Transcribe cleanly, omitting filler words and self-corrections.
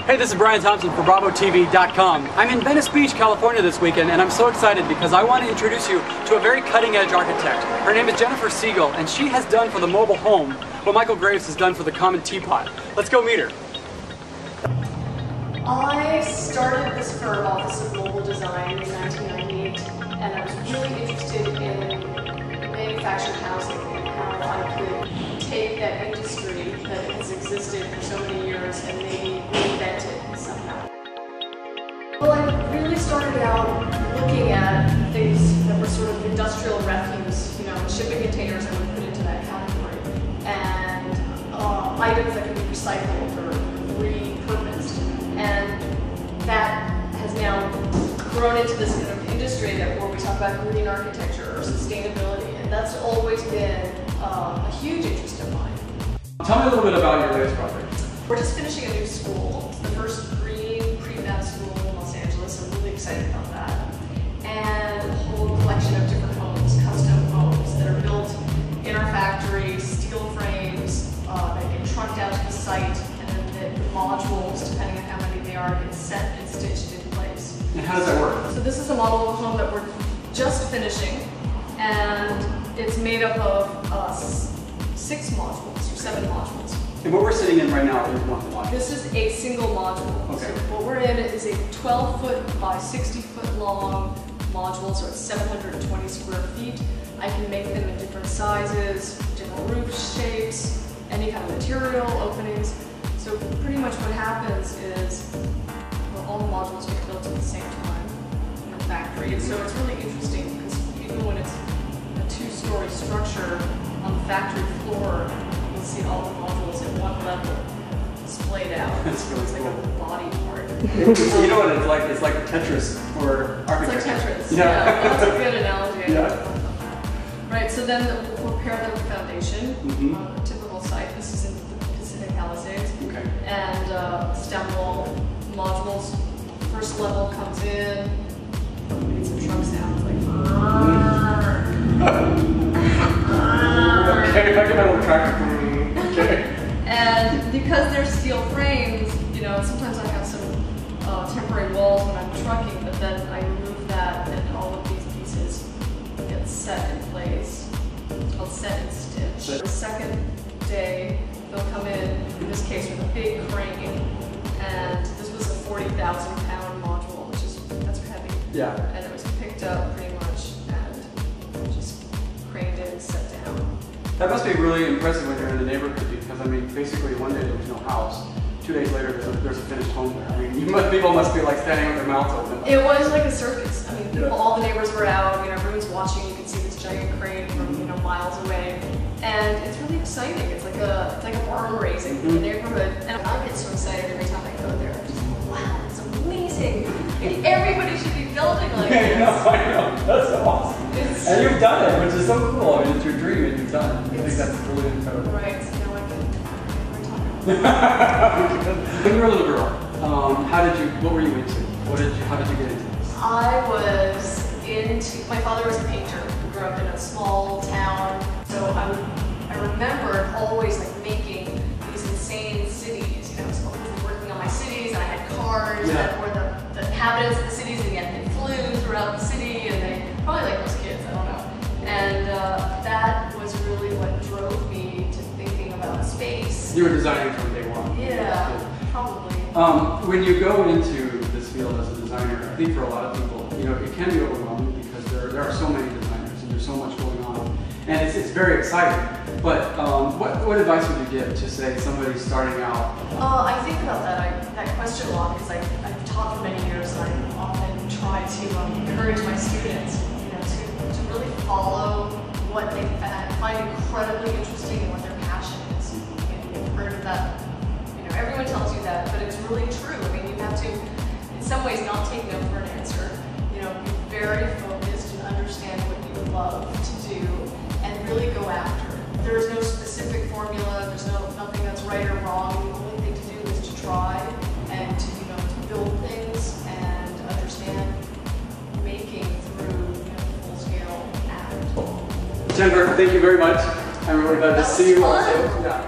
Hey, this is Bryan Thompson for BravoTV.com. I'm in Venice Beach, California this weekend, and I'm so excited because I want to introduce you to a very cutting-edge architect. Her name is Jennifer Siegal, and she has done for the mobile home what Michael Graves has done for the common teapot. Let's go meet her. I started this firm, Office of Mobile Design, in 1998, and I was really interested in manufactured housing and how I could take that industry that has existed for so many years and maybe reinvent it somehow. Well, I really started out looking at things that were sort of industrial refuse, shipping containers I would put into that category, and items that could be recycled or repurposed. And that has now grown into this kind of industry where we talk about green architecture or sustainability, and that's always been a huge interest of mine. Tell me a little bit about your latest project. We're just finishing a new school. It's the first green prefab school in Los Angeles. I'm really excited about that. And a whole collection of different homes, custom homes that are built in our factory, steel frames that get trucked out to the site, and then the modules, depending on how many they are, get set and stitched in place. And how does that work? So this is a model of a home that we're just finishing, and it's made up of 6 modules, or 7 modules. And what we're sitting in right now is one module. This is a single module. Okay. So what we're in is a 12-foot by 60-foot long module, so it's 720 square feet. I can make them in different sizes, different roof shapes, any kind of material, openings. So pretty much what happens is all the modules get built at the same time in the factory. And so it's really interesting because even when it's a 2-story structure on the factory floor, you'll see all the modules at one level splayed out. That's really it's like cool. a body part. You know what it's like? It's like Tetris for architecture. It's like Tetris. Yeah. That's a good analogy. Yeah. Right, so then we'll prepare the foundation on a typical site. This is in the Pacific Palisades. Okay. And stem wall modules. First level comes in. Maybe some truck sounds like. Okay, I can have a tractor. Okay. And because they're steel frames, sometimes I have some temporary walls when I'm trucking, but then I remove that and all of these pieces get set in place. It's called set and stitch. The second day, they'll come in this case with a big crane, and this was a 40,000-pound module, that's heavy. Yeah. And it was picked up pretty much and just craned in and set down. That must be really impressive when you're in the neighborhood because, basically one day there was no house. 2 days later, there's a finished home there. People must be like standing with their mouths open. It was like a circus. All the neighbors were out, everyone's watching. You can see this giant crane from, miles away. And it's really exciting. It's like a barn raising in the neighborhood. And I get so excited every time I go there. I'm just like, wow, it's amazing. Everybody should be building like this. I know. That's so awesome. And you've done it, which is so cool. It's your dream and you've done it. I think that's really incredible. Right, so now I can talk. When you were a little girl, what were you into? How did you get into this? I was my father was a painter. We grew up in a small town, so I remember always making these insane cities. I was working on my cities, and I had cars that were the inhabitants of the cities, and yet they flew throughout the city, and they probably like most kids, I don't know. And that was really what drove me to thinking about space. You were designing from day one. Yeah, probably. When you go into this field as a designer, I think for a lot of people, it can be overwhelming because there are so many designers and there's so much going on, and it's very exciting. But what advice would you give to, say, somebody starting out? I think about that question a lot because I've taught for many years, and I often try to encourage my students, to really follow what they find incredibly interesting and what their passion is. You've heard of that. Everyone tells you that, but it's really true. You have to, in some ways, not take no for an answer. Be very focused and understand what you love to do, and really go after it. There is no specific formula. There's nothing that's right or wrong. The only thing to do is to try and to build things and understand making through full-scale act. Jennifer, thank you very much. I'm really glad to see you. Fun. Yeah.